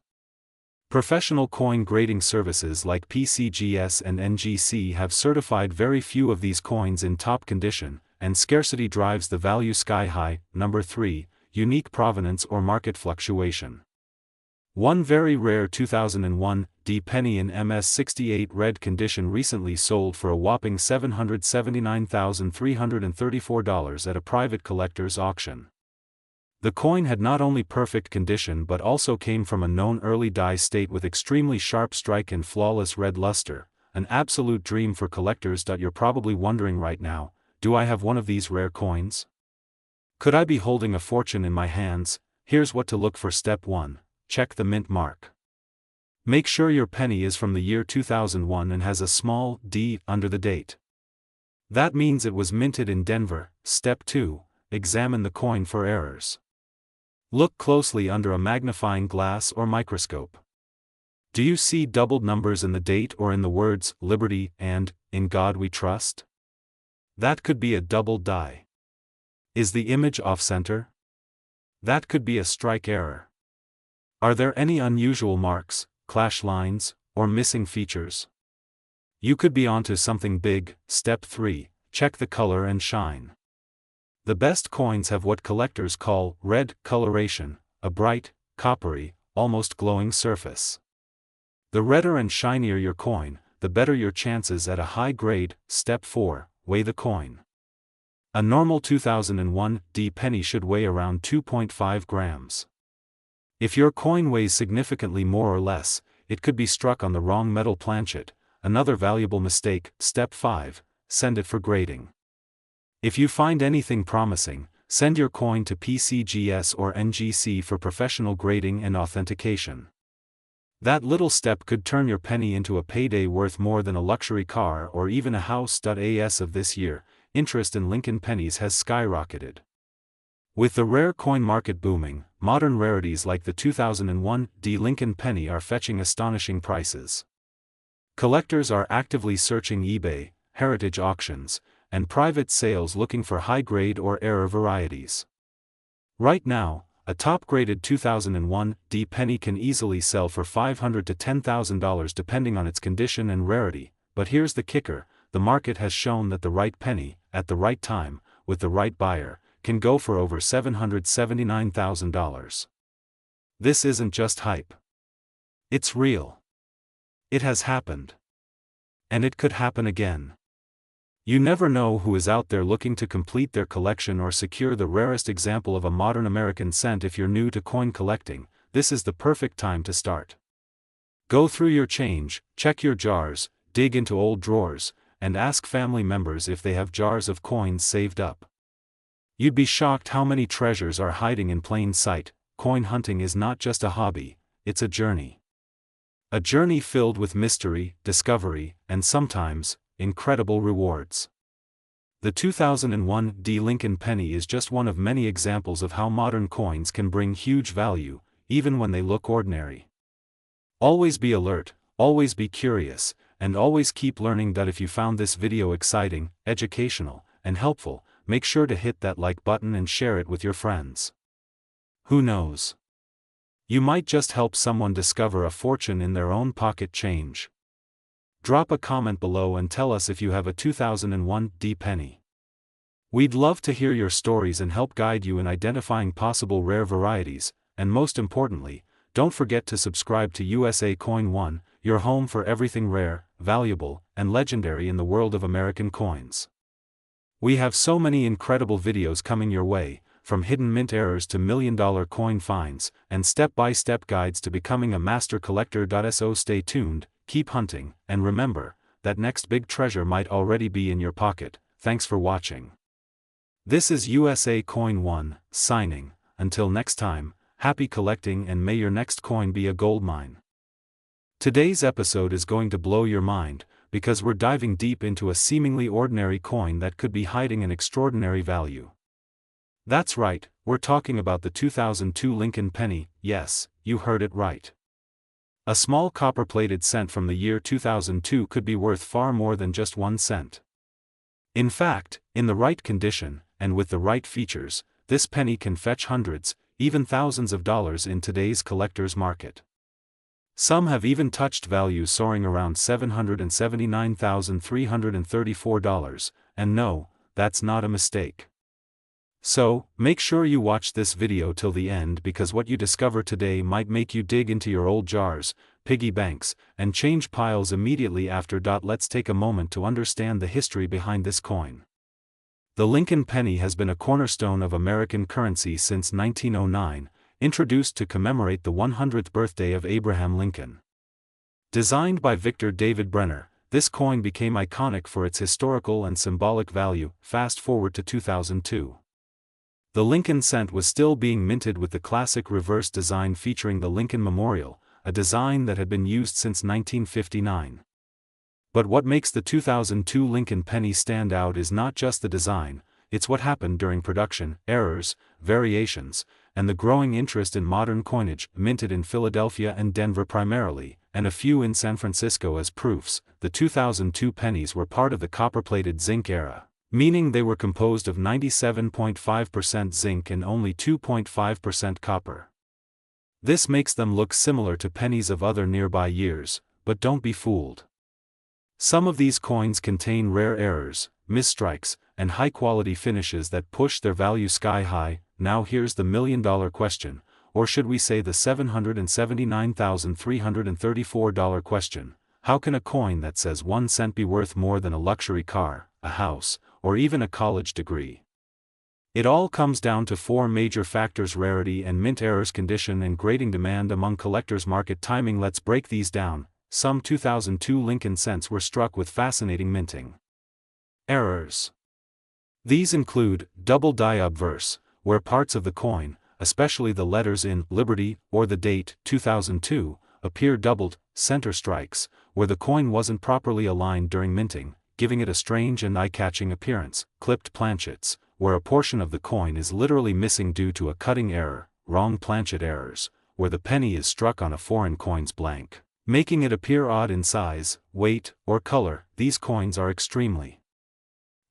Professional coin grading services like PCGS and NGC have certified very few of these coins in top condition, and scarcity drives the value sky high. Number 3. Unique provenance or market fluctuation. One very rare 2001 D penny in MS68 red condition recently sold for a whopping $779,334 at a private collector's auction. The coin had not only perfect condition but also came from a known early die state with extremely sharp strike and flawless red luster, an absolute dream for collectors. You're probably wondering right now, do I have one of these rare coins? Could I be holding a fortune in my hands? Here's what to look for. Step 1. Check the mint mark. Make sure your penny is from the year 2001 and has a small D under the date. That means it was minted in Denver. Step 2. Examine the coin for errors. Look closely under a magnifying glass or microscope. Do you see doubled numbers in the date or in the words Liberty and In God We Trust? That could be a double die. Is the image off-center? That could be a strike error. Are there any unusual marks, clash lines, or missing features? You could be onto something big. Step 3. Check the color and shine. The best coins have what collectors call red coloration, a bright, coppery, almost glowing surface. The redder and shinier your coin, the better your chances at a high grade. Step 4. Weigh the coin. A normal 2001 D penny should weigh around 2.5 grams. If your coin weighs significantly more or less, it could be struck on the wrong metal planchet, another valuable mistake. Step 5. Send it for grading. If you find anything promising, send your coin to PCGS or NGC for professional grading and authentication. That little step could turn your penny into a payday worth more than a luxury car or even a house. As of this year, interest in Lincoln pennies has skyrocketed. With the rare coin market booming, modern rarities like the 2001 D Lincoln penny are fetching astonishing prices. Collectors are actively searching eBay, heritage auctions, and private sales looking for high-grade or error varieties. Right now, a top-graded 2001 D penny can easily sell for $500 to $10,000 depending on its condition and rarity, but here's the kicker: the market has shown that the right penny, at the right time, with the right buyer, can go for over $779,000. This isn't just hype. It's real. It has happened. And it could happen again. You never know who is out there looking to complete their collection or secure the rarest example of a modern American cent. If you're new to coin collecting, this is the perfect time to start. Go through your change, check your jars, dig into old drawers, and ask family members if they have jars of coins saved up. You'd be shocked how many treasures are hiding in plain sight. Coin hunting is not just a hobby, it's a journey. A journey filled with mystery, discovery, and sometimes, incredible rewards. The 2001 D Lincoln penny is just one of many examples of how modern coins can bring huge value, even when they look ordinary. Always be alert, always be curious, and always keep learning. If you found this video exciting, educational, and helpful, make sure to hit that like button and share it with your friends. Who knows? You might just help someone discover a fortune in their own pocket change. Drop a comment below and tell us if you have a 2001 D penny. We'd love to hear your stories and help guide you in identifying possible rare varieties, and most importantly, don't forget to subscribe to USA Coin One, your home for everything rare, valuable, and legendary in the world of American coins. We have so many incredible videos coming your way, from hidden mint errors to million-dollar coin finds, and step-by-step guides to becoming a master collector. So stay tuned, keep hunting, and remember, that next big treasure might already be in your pocket. Thanks for watching. This is USA Coin 1, signing. Until next time, happy collecting and may your next coin be a gold mine. Today's episode is going to blow your mind, because we're diving deep into a seemingly ordinary coin that could be hiding an extraordinary value. That's right, we're talking about the 2002 Lincoln penny. Yes, you heard it right. A small copper-plated cent from the year 2002 could be worth far more than just 1 cent. In fact, in the right condition, and with the right features, this penny can fetch hundreds, even thousands of dollars in today's collector's market. Some have even touched values soaring around $779,334, and no, that's not a mistake. So, make sure you watch this video till the end, because what you discover today might make you dig into your old jars, piggy banks, and change piles immediately after. Let's take a moment to understand the history behind this coin. The Lincoln penny has been a cornerstone of American currency since 1909, introduced to commemorate the 100th birthday of Abraham Lincoln. Designed by Victor David Brenner, this coin became iconic for its historical and symbolic value. Fast forward to 2002. The Lincoln cent was still being minted with the classic reverse design featuring the Lincoln Memorial, a design that had been used since 1959. But what makes the 2002 Lincoln penny stand out is not just the design, it's what happened during production, errors, variations, and the growing interest in modern coinage, minted in Philadelphia and Denver primarily, and a few in San Francisco as proofs. The 2002 pennies were part of the copper-plated zinc era, meaning they were composed of 97.5% zinc and only 2.5% copper. This makes them look similar to pennies of other nearby years, but don't be fooled. Some of these coins contain rare errors, misstrikes, and high-quality finishes that push their value sky high. Now here's the million-dollar question, or should we say the $779,334 question. How can a coin that says 1 cent be worth more than a luxury car, a house, or even a college degree? It all comes down to 4 major factors: rarity and mint errors, condition, and grading, demand among collectors, market timing. Let's break these down. Some 2002 Lincoln cents were struck with fascinating minting errors. These include double die obverse, where parts of the coin, especially the letters in Liberty or the date 2002, appear doubled; center strikes, where the coin wasn't properly aligned during minting, giving it a strange and eye-catching appearance; clipped planchets, where a portion of the coin is literally missing due to a cutting error; wrong planchet errors, where the penny is struck on a foreign coin's blank, making it appear odd in size, weight, or color. These coins are extremely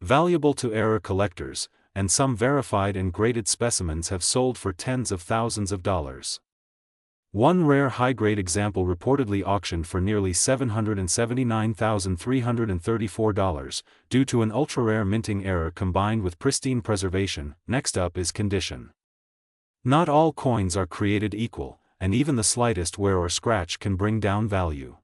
valuable to error collectors, and some verified and graded specimens have sold for tens of thousands of dollars. One rare high-grade example reportedly auctioned for nearly $779,334, due to an ultra-rare minting error combined with pristine preservation. Next up is condition. Not all coins are created equal, and even the slightest wear or scratch can bring down value.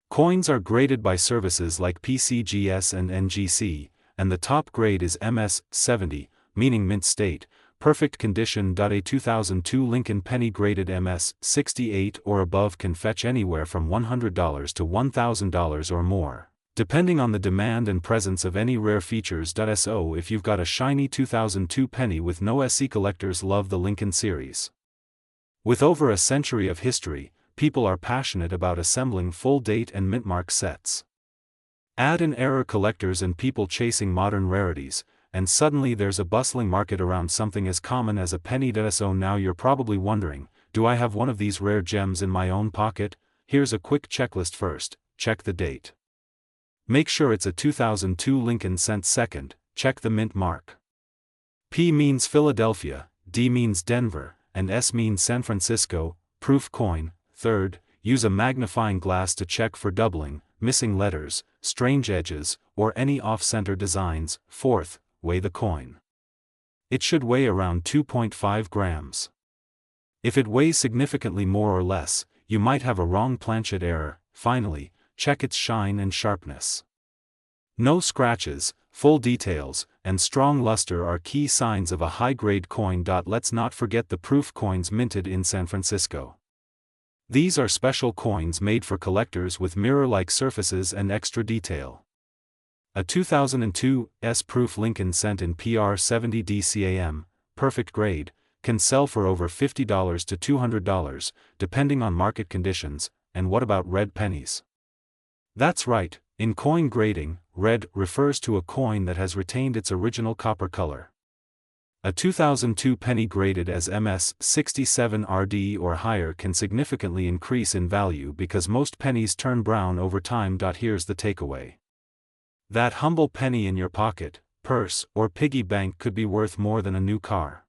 Coins are graded by services like PCGS and NGC, and the top grade is MS 70, meaning mint state, perfect condition. A 2002 Lincoln penny graded MS 68 or above can fetch anywhere from $100 to $1,000 or more, depending on the demand and presence of any rare features. So if you've got a shiny 2002 penny with no SE, collectors love the Lincoln series. With over a century of history, people are passionate about assembling full date and mint mark sets. Add in error collectors and people chasing modern rarities, and suddenly there's a bustling market around something as common as a penny. So now you're probably wondering, do I have one of these rare gems in my own pocket? Here's a quick checklist. First, check the date. Make sure it's a 2002 Lincoln cent. Second, check the mint mark. P means Philadelphia, D means Denver, and S means San Francisco, proof coin. Third, use a magnifying glass to check for doubling, missing letters, strange edges, or any off-center designs. Fourth, weigh the coin. It should weigh around 2.5 grams. If it weighs significantly more or less, you might have a wrong planchet error. finally, check its shine and sharpness. No scratches, full details, and strong luster are key signs of a high-grade coin. Let's not forget the proof coins minted in San Francisco. These are special coins made for collectors with mirror-like surfaces and extra detail. A 2002 S-proof Lincoln cent in PR 70 DCAM, perfect grade, can sell for over $50 to $200, depending on market conditions. And what about red pennies? That's right, in coin grading, red refers to a coin that has retained its original copper color. A 2002 penny graded as MS 67 RD or higher can significantly increase in value because most pennies turn brown over time. Here's the takeaway. That humble penny in your pocket, purse, or piggy bank could be worth more than a new car.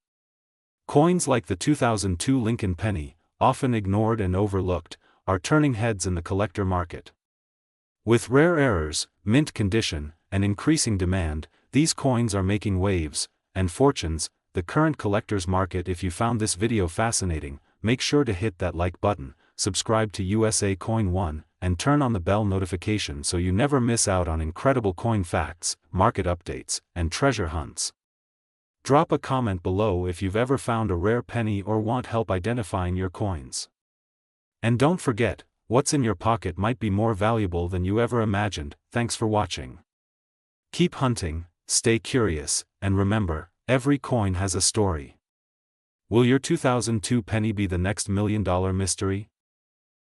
Coins like the 2002 Lincoln penny, often ignored and overlooked, are turning heads in the collector market. With rare errors, mint condition, and increasing demand, these coins are making waves and fortunes. The current collector's market. If you found this video fascinating, make sure to hit that like button, subscribe to USA Coin One, and turn on the bell notification so you never miss out on incredible coin facts, market updates, and treasure hunts. Drop a comment below if you've ever found a rare penny or want help identifying your coins. And don't forget, what's in your pocket might be more valuable than you ever imagined. Thanks for watching. Keep hunting, stay curious, and remember, every coin has a story. Will your 2002 penny be the next $1 million mystery?